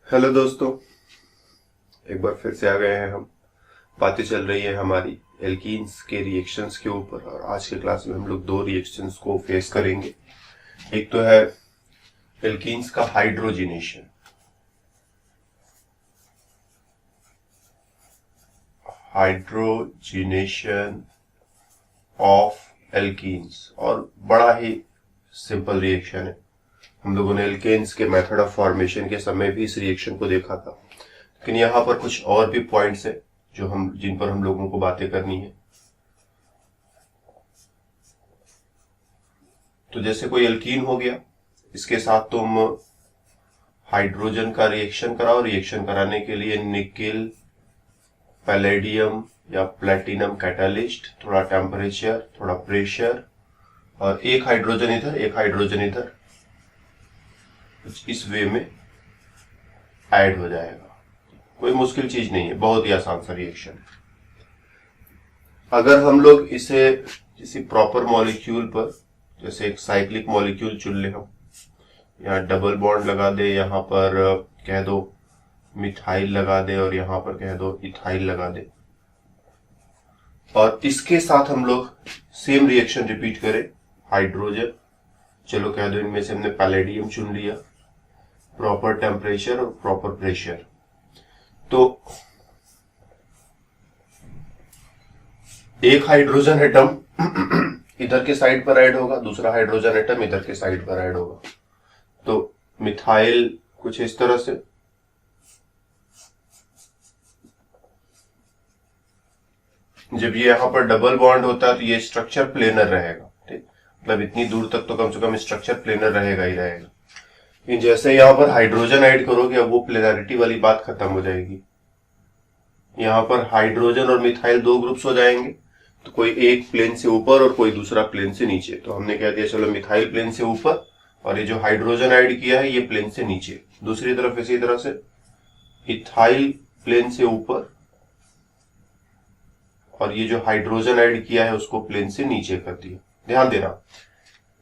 Hello दोस्तों, एक बार फिर से आ गए हैं हम। बातें चल रही है हमारी एल्कीन्स के रिएक्शंस के ऊपर और आज के क्लास में हम लोग दो रिएक्शंस को फेस करेंगे। एक तो है एल्कीन्स का हाइड्रोजिनेशन। हाइड्रोजिनेशन ऑफ एल्कीन्स और बड़ा ही सिंपल रिएक्शन है। हम लोगों ने एल्केन्स के मेथड ऑफ फॉर्मेशन के समय भी इस रिएक्शन को देखा था, लेकिन यहाँ पर कुछ और भी पॉइंट्स है जिन पर हम लोगों को बातें करनी है। तो जैसे कोई एल्कीन हो गया, इसके साथ तुम हाइड्रोजन का रिएक्शन कराओ। रिएक्शन कराने के लिए निकेल, पैलेडियम या प्लेटिनम कैटालिस्ट, थोड़ा टेम्परेचर, थोड़ा प्रेशर और एक हाइड्रोजन इधर एक हाइड्रोजन इधर, इस वे में ऐड हो जाएगा। कोई मुश्किल चीज नहीं है, बहुत ही आसान सा रिएक्शन है। अगर हम लोग इसे किसी प्रॉपर मॉलिक्यूल पर, जैसे एक साइक्लिक मॉलिक्यूल चुन ले, हम यहाँ डबल बॉन्ड लगा दे, यहाँ पर कह दो मिथाइल लगा दे और यहाँ पर कह दो इथाइल लगा दे, और इसके साथ हम लोग सेम रिएक्शन रिपीट करें। हाइड्रोजन, चलो कह दो इनमें से हमने पैलेडियम चुन लिया, प्रॉपर टेम्परेचर और प्रॉपर प्रेशर, तो एक हाइड्रोजन एटम इधर के साइड पर ऐड होगा, दूसरा हाइड्रोजन एटम इधर के साइड पर ऐड होगा। तो मिथाइल कुछ इस तरह से, जब ये यहां पर डबल बॉन्ड होता है तो ये स्ट्रक्चर प्लेनर रहेगा, ठीक, मतलब इतनी दूर तक तो कम से कम स्ट्रक्चर प्लेनर रहेगा ही रहेगा। जैसे यहां पर हाइड्रोजन ऐड करोगे, अब वो प्लेनरिटी वाली बात खत्म हो जाएगी। यहां पर हाइड्रोजन और मिथाइल दो ग्रुप्स हो जाएंगे, तो कोई एक प्लेन से ऊपर और कोई दूसरा प्लेन से नीचे। तो हमने कह दिया चलो मिथाइल प्लेन से ऊपर और ये जो हाइड्रोजन ऐड किया है ये प्लेन से नीचे। दूसरी तरफ इसी तरह से इथाइल प्लेन से ऊपर और ये जो हाइड्रोजन ऐड किया है उसको प्लेन से नीचे कर दिया। ध्यान देना,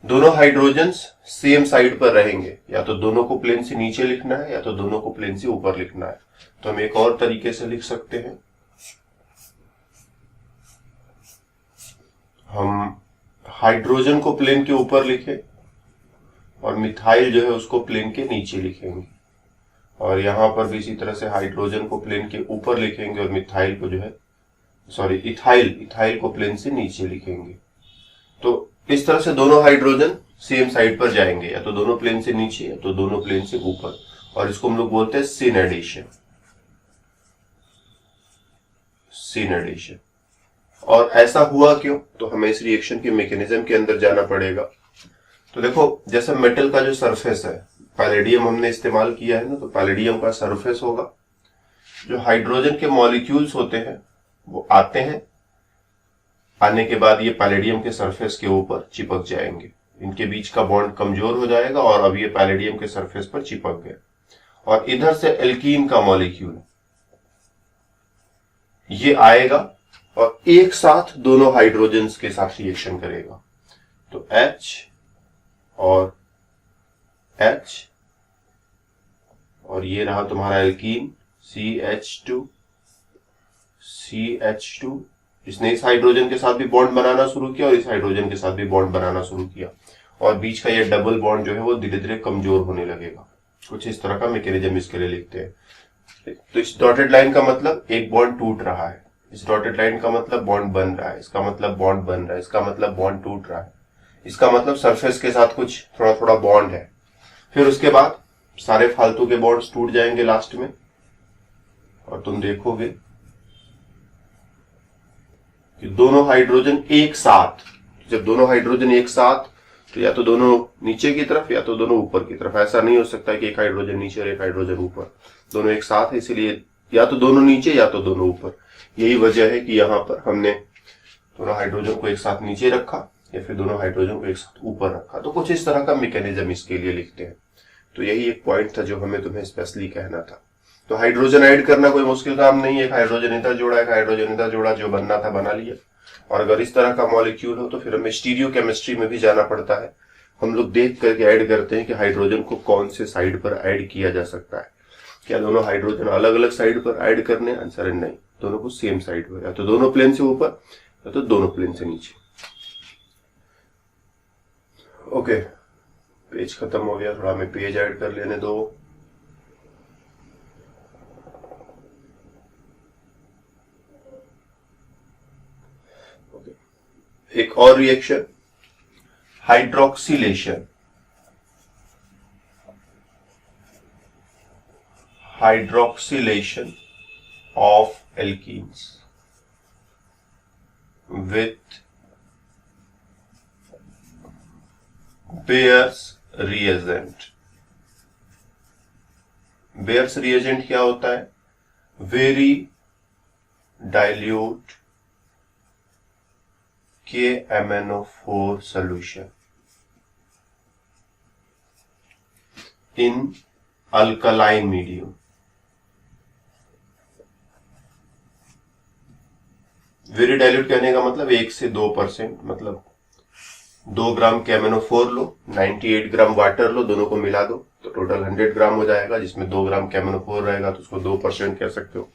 दोनों हाइड्रोजन्स सेम साइड पर रहेंगे, या तो दोनों को प्लेन से नीचे लिखना है या तो दोनों को प्लेन से ऊपर लिखना है। तो हम एक और तरीके से लिख सकते हैं, हम हाइड्रोजन को प्लेन के ऊपर लिखें और मिथाइल जो है उसको प्लेन के नीचे लिखेंगे, और यहां पर भी इसी तरह से हाइड्रोजन को प्लेन के ऊपर लिखेंगे और मिथाइल को जो है इथाइल को प्लेन से नीचे लिखेंगे। तो इस तरह से दोनों हाइड्रोजन सेम साइड पर जाएंगे, या तो दोनों प्लेन से नीचे या तो दोनों प्लेन से ऊपर, और इसको हम लोग बोलते हैं सिनेडेशन। और ऐसा हुआ क्यों, तो हमें इस रिएक्शन के मैकेनिज्म के अंदर जाना पड़ेगा। तो देखो, जैसे मेटल का जो सरफेस है, पैलेडियम हमने इस्तेमाल किया है ना, तो पैलेडियम का सरफेस होगा, जो हाइड्रोजन के मॉलिक्यूल्स होते हैं वो आते हैं, आने के बाद ये पैलेडियम के सरफेस के ऊपर चिपक जाएंगे, इनके बीच का बॉन्ड कमजोर हो जाएगा और अब ये पैलेडियम के सरफेस पर चिपक गए। और इधर से एल्कीन का मॉलिक्यूल ये आएगा और एक साथ दोनों हाइड्रोजन्स के साथ रिएक्शन करेगा। तो H और H, और ये रहा तुम्हारा एल्कीन CH2। इसने इस हाइड्रोजन के साथ भी बॉन्ड बनाना शुरू किया और इस हाइड्रोजन के साथ भी बॉन्ड बनाना शुरू किया, और बीच का ये डबल बॉन्ड जो है वो धीरे धीरे कमजोर होने लगेगा। कुछ इस तरह का मैकेनिज्म इसके लिए लिखते हैं। तो इस डॉटेड लाइन का मतलब एक बॉन्ड टूट रहा है, इस डॉटेड लाइन का मतलब बॉन्ड बन रहा है, इसका मतलब बॉन्ड बन रहा है, इसका मतलब बॉन्ड टूट रहा है, इसका मतलब सरफेस के साथ कुछ थोड़ा थोड़ा बॉन्ड है। फिर उसके बाद सारे फालतू के बॉन्ड्स टूट जाएंगे लास्ट में, और तुम देखोगे कि दोनों हाइड्रोजन एक साथ, जब दोनों हाइड्रोजन एक साथ, तो या तो दोनों नीचे की तरफ या तो दोनों ऊपर की तरफ। ऐसा नहीं हो सकता कि एक हाइड्रोजन नीचे और एक हाइड्रोजन ऊपर, दोनों एक साथ है, इसलिए या तो दोनों नीचे या तो दोनों ऊपर। यही वजह है कि यहाँ पर हमने दोनों हाइड्रोजन को एक साथ नीचे रखा या फिर दोनों हाइड्रोजन को एक साथ ऊपर रखा। तो कुछ इस तरह का मैकेनिज्म इसके लिए लिखते हैं। तो यही एक पॉइंट था जो हमें तुम्हें स्पेशली कहना था। तो हाइड्रोजन ऐड करना कोई मुश्किल काम नहीं है, एक हाइड्रोजन इधर जोड़ा, एक हाइड्रोजन इधर जोड़ा, जो बनना था बना लिया। और अगर इस तरह का मॉलिक्यूल हो तो फिर हमें स्टीरियो केमिस्ट्री में भी जाना पड़ता है। हम लोग देख करके ऐड करते हैं कि हाइड्रोजन को कौन से साइड पर ऐड किया जा सकता है। क्या दोनों हाइड्रोजन अलग अलग साइड पर ऐड करने? आंसर है नहीं, दोनों को सेम साइड पर, या तो दोनों प्लेन से ऊपर या तो दोनों प्लेन से नीचे। ओके, पेज खत्म हो गया, थोड़ा हमें पेज ऐड कर लेने दो। एक और reaction, hydroxylation. Hydroxylation of alkenes with Bayer's reagent। Bayer's reagent क्या होता है? Very dilute KMnO4 solution in alkaline medium। Very dilute कहने का मतलब 1 से 2%, मतलब 2 ग्राम KMnO4 लो, 98 ग्राम वाटर लो, दोनों को मिला दो तो टोटल 100 ग्राम हो जाएगा, जिसमें 2 ग्राम KMnO4 रहेगा तो उसको 2% कह सकते हो।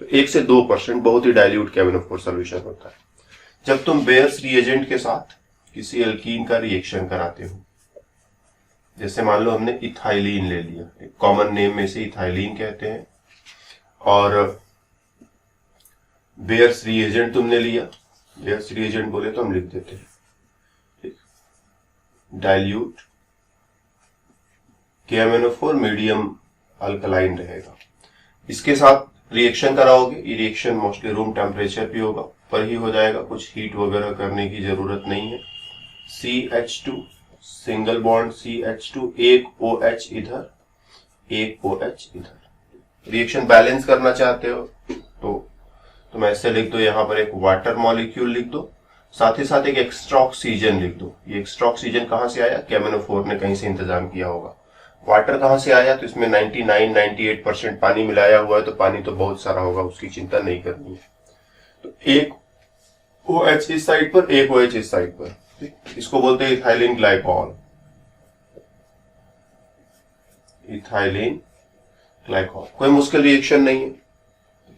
तो 1 से 2% बहुत ही डाइल्यूट KMnO4 सोल्यूशन होता है। जब तुम बेयर्स रिएजेंट के साथ किसी एल्कीन का रिएक्शन कराते हो, जैसे मान लो हमने इथाइलिन ले लिया, एक कॉमन नेम में से इथाइलिन कहते हैं, और बेयर्स रिएजेंट तुमने लिया, बेयर्स रिएजेंट बोले तो हम लिख देते हैं, ठीक, डाइल्यूट KMnO4 मीडियम अल्कलाइन रहेगा। इसके साथ रिएक्शन कराओगे, ये रिएक्शन मोस्टली रूम टेम्परेचर पे होगा, पर ही हो जाएगा, कुछ हीट वगैरह करने की जरूरत नहीं है। CH2 सिंगल बॉन्ड CH2, एक OH इधर, एक OH इधर। रिएक्शन बैलेंस करना चाहते हो तो तुम ऐसे लिख दो, यहां पर एक वाटर मॉलिक्यूल लिख दो, साथ ही साथ एक एक्स्ट्रा ऑक्सीजन लिख दो। ये एक्स्ट्रा ऑक्सीजन कहां से आया? KMnO4 ने कहीं से इंतजाम किया होगा। वाटर कहां से आया? तो इसमें 99-98% पानी मिलाया हुआ है, तो पानी तो बहुत सारा होगा, उसकी चिंता नहीं करनी है। तो एक OH इस साइड पर, एक OH इस साइड पर, इसको बोलते हैं इथाइलिन ग्लाइकॉल। इथाइलिन ग्लाइकॉल कोई मुश्किल रिएक्शन नहीं है,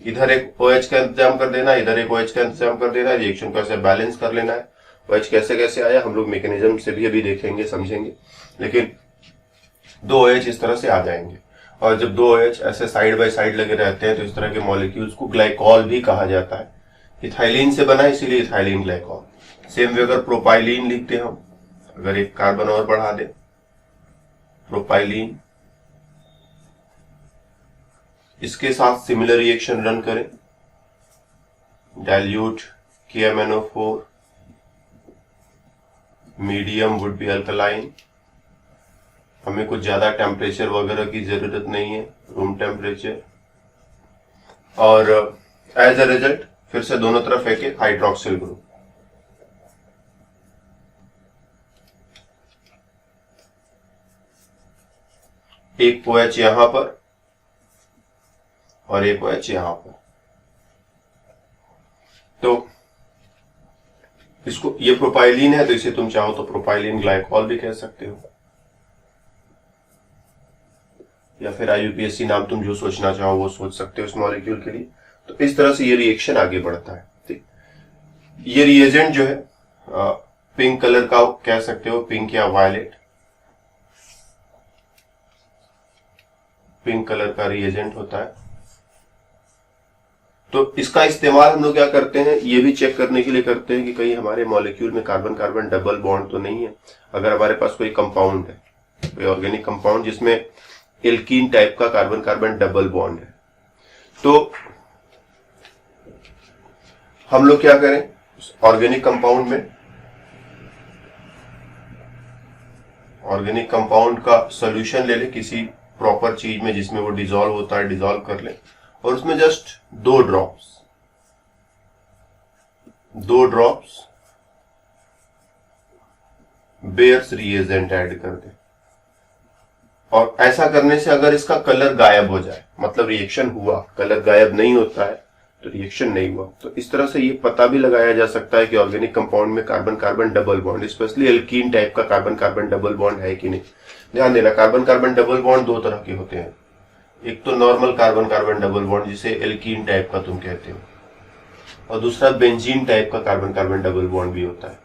इधर एक OH का इंतजाम कर देना, इधर एक OH का इंतजाम कर देना, रिएक्शन को ऐसे बैलेंस कर लेना है। OH कैसे कैसे आया हम लोग मैकेनिज्म से भी अभी देखेंगे, समझेंगे, लेकिन 2 OH इस तरह से आ जाएंगे। और जब 2 OH ऐसे साइड बाय साइड लगे रहते हैं तो इस तरह के मॉलिक्यूल्स को ग्लाइकॉल भी कहा जाता है। इथाइलिन से बना इसीलिए इथाइलिन ग्लाइकॉल। सेम वे अगर प्रोपाइलिन लिखते हम, अगर एक कार्बन और बढ़ा दे, प्रोपाइलिन, इसके साथ सिमिलर रिएक्शन रन करें, dilute KMnO4 medium would be alkaline. हमें कुछ ज्यादा टेम्परेचर वगैरह की जरूरत नहीं है, रूम टेम्परेचर, और एज अ रिजल्ट फिर से दोनों तरफ एक हाइड्रोक्सिल ग्रुप। एक OH यहां पर और एक OH यहां पर, तो इसको, ये प्रोपाइलिन है तो इसे तुम चाहो तो प्रोपाइलिन ग्लाइकॉल भी कह सकते हो, या फिर IUPAC नाम तुम जो सोचना चाहो वो सोच सकते हो इस मॉलिक्यूल के लिए। तो इस तरह से ये रिएक्शन आगे बढ़ता है। ठीक, ये रिएजेंट जो है पिंक कलर का कह सकते हो, पिंक या वायलेट, पिंक कलर का रिएजेंट होता है। तो इसका इस्तेमाल हम लोग क्या करते हैं, ये भी चेक करने के लिए करते हैं कि कहीं हमारे मॉलिक्यूल में कार्बन कार्बन डबल बॉन्ड तो नहीं है। अगर हमारे पास कोई कंपाउंड है, कोई ऑर्गेनिक कंपाउंड जिसमें एल्कीन टाइप का कार्बन कार्बन डबल बॉन्ड है, तो हम लोग क्या करें, ऑर्गेनिक कंपाउंड में, ऑर्गेनिक कंपाउंड का सॉल्यूशन ले ले किसी प्रॉपर चीज में जिसमें वो डिसॉल्व होता है, डिसॉल्व कर ले, और उसमें just 2 drops bears reagent add कर दे। और ऐसा करने से अगर इसका कलर गायब हो जाए, मतलब रिएक्शन हुआ, कलर गायब नहीं होता है तो रिएक्शन नहीं हुआ। तो इस तरह से ये पता भी लगाया जा सकता है कि ऑर्गेनिक कंपाउंड में carbon carbon double bond, specially alkene type का कार्बन कार्बन डबल बॉन्ड है कि नहीं। ध्यान देना, कार्बन कार्बन डबल बॉन्ड 2 तरह के होते हैं, एक तो normal carbon carbon double bond जिसे एल्कीन टाइप का तुम कहते हो, और दूसरा बेंजीन टाइप का कार्बन कार्बन डबल बॉन्ड भी होता है।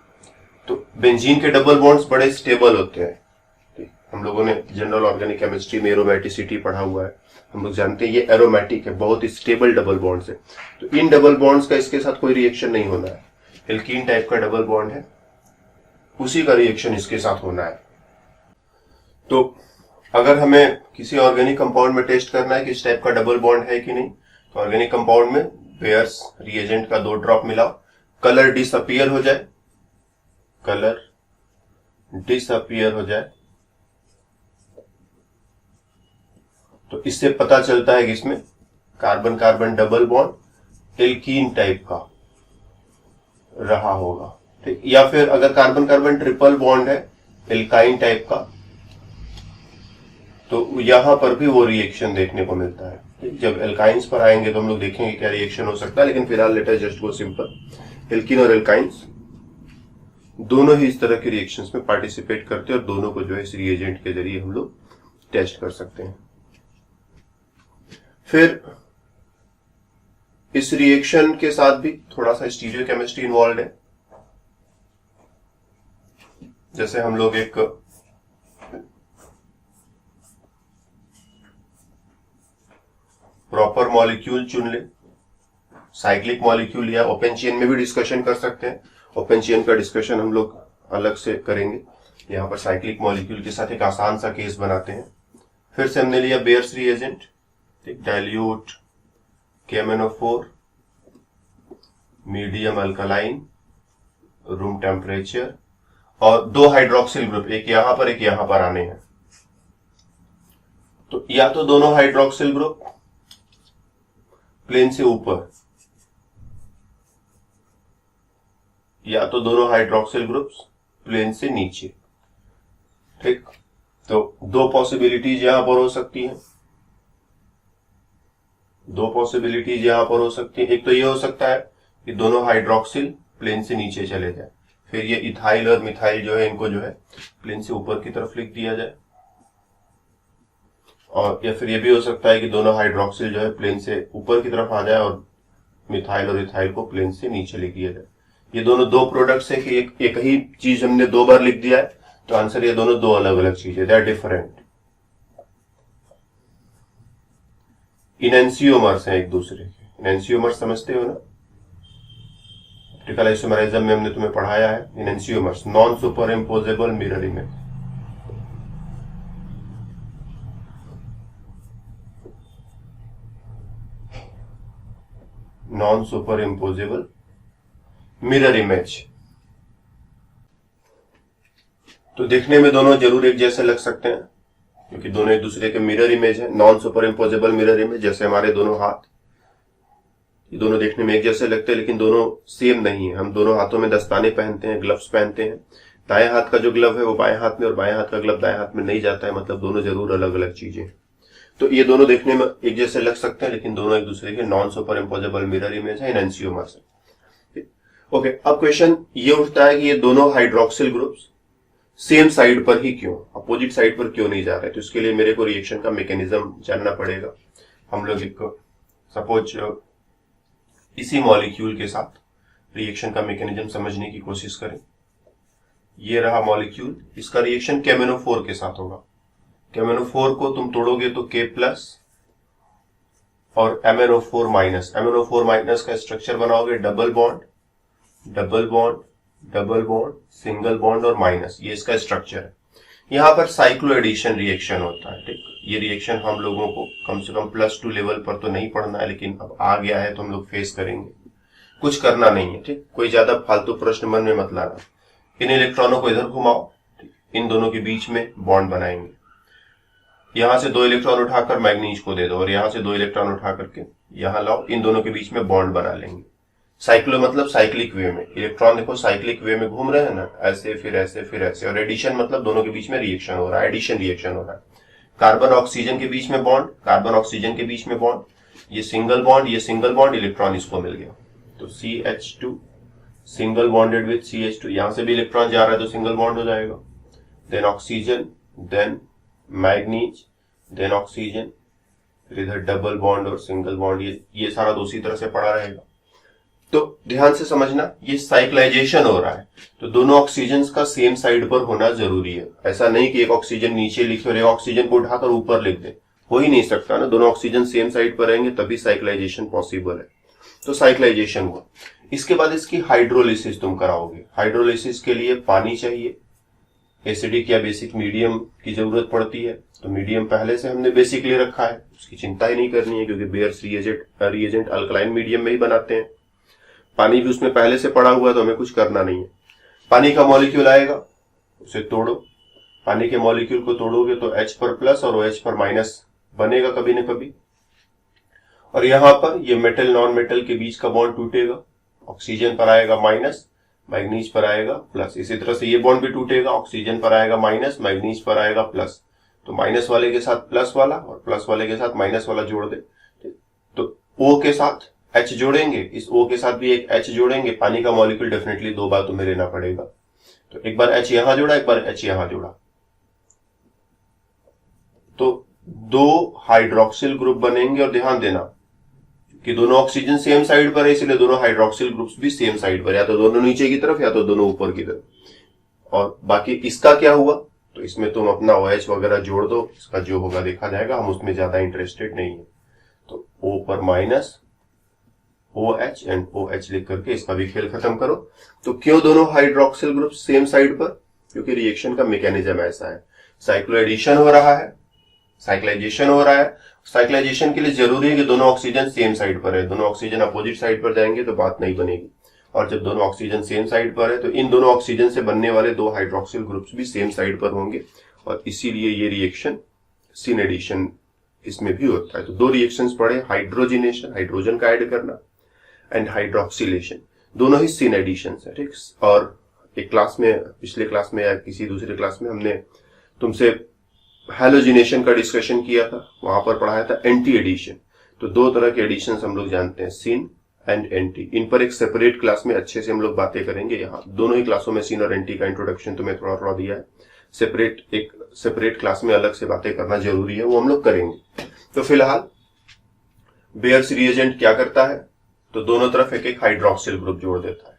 तो बेंजीन के डबल बॉन्ड्स बड़े स्टेबल होते हैं। हम लोगों ने जनरल ऑर्गेनिक केमिस्ट्री में एरोमेटिसिटी पढ़ा हुआ है, हम लोग जानते हैं ये एरोमेटिक है, बहुत ही स्टेबल डबल बॉन्ड्स है। तो इन डबल बॉन्ड्स का इसके साथ कोई रिएक्शन नहीं होना है। एल्कीन टाइप का डबल बॉन्ड है, उसी का रिएक्शन इसके साथ होना है। तो अगर हमें किसी ऑर्गेनिक कंपाउंड में टेस्ट करना है कि इस टाइप का डबल बॉन्ड है कि नहीं, तो ऑर्गेनिक कंपाउंड में बेयर्स रिएजेंट का 2 ड्रॉप मिलाओ, कलर डिसअपियर हो जाए, कलर डिसअपियर हो जाए, तो इससे पता चलता है कि इसमें carbon carbon double bond alkene type का रहा होगा, ठीक। या फिर अगर कार्बन कार्बन ट्रिपल बॉन्ड है एल्काइन टाइप का, तो यहां पर भी वो रिएक्शन देखने को मिलता है। जब एल्काइंस पर आएंगे तो हम लोग देखेंगे क्या रिएक्शन हो सकता है, लेकिन फिलहाल let us just go simple. Alkene और एल्काइंस दोनों ही इस तरह के रिएक्शंस में पार्टिसिपेट करते हैं और दोनों को जो है इस रिएजेंट के जरिए हम लोग टेस्ट कर सकते हैं। फिर इस रिएक्शन के साथ भी थोड़ा सा स्टीरियोकेमिस्ट्री इन्वॉल्व है। जैसे हम लोग एक प्रॉपर मॉलिक्यूल चुन ले, साइक्लिक मॉलिक्यूल, या ओपन चेन में भी डिस्कशन कर सकते हैं। ओपन चेन का डिस्कशन हम लोग अलग से करेंगे। यहां पर साइक्लिक मॉलिक्यूल के साथ एक आसान सा केस बनाते हैं। फिर से हमने लिया bears reagent, dilute KMnO4, medium alkaline, room temperature, और 2 हाइड्रोक्सिल ग्रुप, एक यहां पर एक यहां पर आने हैं। तो या तो दोनों हाइड्रोक्सिल ग्रुप प्लेन से ऊपर, या तो दोनों हाइड्रोक्सिल ग्रुप्स प्लेन से नीचे, ठीक। तो 2 पॉसिबिलिटीज यहां पर हो सकती हैं, 2 पॉसिबिलिटीज यहां पर हो सकती है। एक तो ये हो सकता है कि दोनों हाइड्रोक्सिल प्लेन से नीचे चले जाए, फिर ये इथाइल और मिथाइल जो है इनको जो है प्लेन से ऊपर की तरफ लिख दिया जाए। और या फिर ये भी हो सकता है कि दोनों हाइड्रोक्सिल जो है प्लेन से ऊपर की तरफ आ जाए और मिथाइल और इथाइल को प्लेन से नीचे लिख दिया जाए। ये दोनों 2 प्रोडक्ट्स है कि एक ही चीज हमने 2 बार लिख दिया है, तो आंसर ये दोनों 2 अलग अलग चीजें, दे आर डिफरेंट। इनेंसियोमर्स हैं एक दूसरे के। इनेंसियोमर्स समझते हो ना, ऑप्टिकल आइसोमेरिज्म में हमने तुम्हें पढ़ाया है। Enantiomers, non superimposable mirror image. Non superimposable mirror image. तो देखने में दोनों जरूर एक जैसे लग सकते हैं क्योंकि दोनों एक दूसरे के मिरर इमेज है। Non superimposable mirror image, जैसे हमारे दोनों हाथ, ये दोनों देखने में एक जैसे लगते हैं लेकिन दोनों सेम नहीं है। हम दोनों हाथों में दस्ताने पहनते हैं, ग्लव्स पहनते हैं। दाएं हाथ का जो ग्लव है वो बाएं हाथ में और बाएं हाथ का ग्लव दाएं हाथ में नहीं जाता है, मतलब दोनों जरूर अलग अलग चीजें। तो ये दोनों देखने में एक जैसे लग सकते हैं लेकिन दोनों एक दूसरे के non superimposable mirror image है, इनेंसियोमर्स है। ओके, अब क्वेश्चन ये उठता है कि ये दोनों हाइड्रोक्सिल ग्रुप्स सेम साइड पर ही क्यों, अपोजिट साइड पर क्यों नहीं जा रहे? तो इसके लिए मेरे को रिएक्शन का मैकेनिज्म जानना पड़ेगा। हम लोग एक सपोज इसी मॉलिक्यूल के साथ रिएक्शन का मैकेनिज्म समझने की कोशिश करें। ये रहा मॉलिक्यूल, इसका रिएक्शन KMnO4 के साथ होगा। KMnO4 को तुम तोड़ोगे तो K प्लस और MnO4 माइनस, MnO4 माइनस का स्ट्रक्चर बनाओगे double bond, double bond, double bond, single bond और माइनस, ये इसका स्ट्रक्चर है। यहां पर साइक्लो एडिशन रिएक्शन होता है, ठीक। ये रिएक्शन हम लोगों को कम से कम +2 लेवल पर तो नहीं पढ़ना है, लेकिन अब आ गया है तो हम लोग फेस करेंगे। कुछ करना नहीं है, ठीक। कोई ज्यादा फालतू प्रश्न मन में मत लाना। इन इलेक्ट्रॉनों को इधर घुमाओ, इन दोनों के बीच में बॉन्ड बनाएंगे। यहां से 2 इलेक्ट्रॉन उठाकर मैग्नीज को दे दो और यहां से 2 इलेक्ट्रॉन उठा करके यहां लाओ, इन दोनों के बीच में बॉन्ड बना लेंगे। साइक्लो मतलब साइक्लिक वे में, इलेक्ट्रॉन देखो साइक्लिक वे में घूम रहे हैं ना, ऐसे फिर ऐसे फिर ऐसे। और एडिशन मतलब दोनों के बीच में रिएक्शन हो रहा है, एडिशन रिएक्शन हो रहा है। कार्बन ऑक्सीजन के बीच में बॉन्ड, कार्बन ऑक्सीजन के बीच में बॉन्ड, ये सिंगल बॉन्ड, ये सिंगल बॉन्ड, इलेक्ट्रॉन इसको मिल गया तो CH2 single bonded with CH2, यहां से भी इलेक्ट्रॉन जा रहा है तो सिंगल बॉन्ड हो जाएगा। Then oxygen, then manganese, then oxygen, फिर इधर डबल बॉन्ड और सिंगल बॉन्ड, ये सारा दूसरी तरह से पड़ा रहेगा। तो ध्यान से समझना, ये साइक्लाइजेशन हो रहा है, तो दोनों ऑक्सीजन का सेम साइड पर होना जरूरी है। ऐसा नहीं कि एक ऑक्सीजन नीचे लिखे और एक ऑक्सीजन को उठाकर ऊपर लिख दे, हो ही नहीं सकता ना। दोनों ऑक्सीजन सेम साइड पर रहेंगे तभी साइक्लाइजेशन पॉसिबल है। तो साइक्लाइजेशन हुआ। इसके बाद इसकी हाइड्रोलिसिस तुम कराओगे। हाइड्रोलिसिस के लिए पानी चाहिए, एसिडिक या बेसिक मीडियम की जरूरत पड़ती है। तो मीडियम पहले से हमने बेसिक ले रखा है, उसकी चिंता ही नहीं करनी है, क्योंकि बेयर्स रिएजेंट अल्कलाइन मीडियम में ही बनाते हैं। पानी भी उसमें पहले से पड़ा हुआ है, तो हमें कुछ करना नहीं है। पानी का मॉलिक्यूल आएगा, उसे तोड़ो। पानी के मॉलिक्यूल को तोड़ोगे तो H पर प्लस और OH पर माइनस बनेगा कभी न कभी, और यहां पर ये मेटल नॉन मेटल के बीच का बॉन्ड टूटेगा। ऑक्सीजन पर आएगा माइनस, मैग्नीज पर आएगा प्लस। इसी तरह से ये बॉन्ड भी टूटेगा, ऑक्सीजन पर आएगा माइनस, मैग्नीज पर आएगा प्लस। तो माइनस वाले के साथ प्लस वाला और प्लस वाले के साथ माइनस वाला जोड़ दे, तो O के साथ H जोड़ेंगे, इस O के साथ भी एक H जोड़ेंगे। पानी का मॉलिक्यूल डेफिनेटली दो बार तुम्हें लेना पड़ेगा, तो एक बार H यहां जोड़ा, एक बार H यहां जोड़ा, तो दो हाइड्रोक्सिल ग्रुप बनेंगे। और ध्यान देना कि दोनों ऑक्सीजन सेम साइड पर है, इसलिए दोनों हाइड्रोक्सिल ग्रुप्स भी सेम साइड पर, या तो दोनों नीचे की तरफ या तो दोनों ऊपर की तरफ। और बाकी इसका क्या हुआ, तो इसमें तुम अपना OH वगैरह जोड़ दो, इसका जो होगा देखा जाएगा, हम उसमें ज्यादा इंटरेस्टेड नहीं है। तो O पर माइनस OH एंड OH लिख करके इसका भी खेल खत्म करो। तो क्यों दोनों हाइड्रोक्सिल ग्रुप सेम साइड पर, क्योंकि रिएक्शन का मैकेनिज्म ऐसा है। साइक्लोएडिशन हो रहा है, साइक्लाइजेशन हो रहा है। साइक्लाइजेशन के लिए जरूरी है कि दोनों ऑक्सीजन सेम साइड पर है। दोनों ऑक्सीजन अपोजिट साइड पर जाएंगे तो बात नहीं बनेगी, और जब दोनों ऑक्सीजन सेम साइड पर है तो इन दोनों ऑक्सीजन से बनने वाले दो हाइड्रोक्सिल ग्रुप्स भी सेम साइड पर होंगे, और इसीलिए ये रिएक्शन सिन एडिशन इसमें भी होता है। तो दो रिएक्शंस पढ़े, हाइड्रोजिनेशन, हाइड्रोजन का ऐड करना, एंड हाइड्रोक्सिलेशन, दोनों ही सिन एडिशन है। ठीक, और एक क्लास में, पिछले क्लास में या किसी दूसरे क्लास में हमने तुमसे हैलोजिनेशन का डिस्कशन किया था, वहां पर पढ़ाया था एंटी एडिशन। तो दो तरह के एडिशन हम लोग जानते हैं, सिन एंड एंटी। इन पर एक सेपरेट क्लास में अच्छे से हम लोग बातें करेंगे। यहाँ दोनों ही क्लासों में सिन और एंटी का इंट्रोडक्शन तुम्हें थोड़ा थोड़ा दिया है, एक सेपरेट क्लास में अलग से बातें करना जरूरी है, वो हम लोग करेंगे। तो फिलहाल बेयर्स रिएजेंट क्या करता है, तो दोनों तरफ एक एक हाइड्रोक्सिल ग्रुप जोड़ देता है।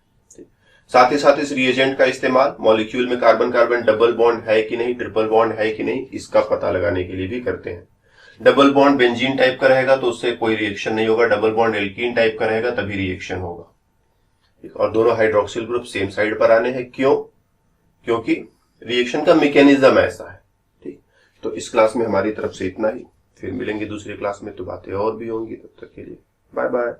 साथ ही साथ इस रिएजेंट का इस्तेमाल मॉलिक्यूल में कार्बन कार्बन डबल बॉन्ड है कि नहीं, ट्रिपल बॉन्ड है कि नहीं, इसका पता लगाने के लिए भी करते हैं। डबल बॉन्ड बेंजीन टाइप का रहेगा तो उससे कोई रिएक्शन नहीं होगा, डबल बॉन्ड एल्कीन टाइप का रहेगा तभी रिएक्शन होगा। और दोनों हाइड्रोक्सिल ग्रुप सेम साइड पर आने हैं, क्यों, क्योंकि रिएक्शन का मैकेनिज्म ऐसा है। ठीक, तो इस क्लास में हमारी तरफ से इतना ही, फिर मिलेंगे दूसरी क्लास में, तो बातें और भी होंगी। तब तक के लिए बाय बाय।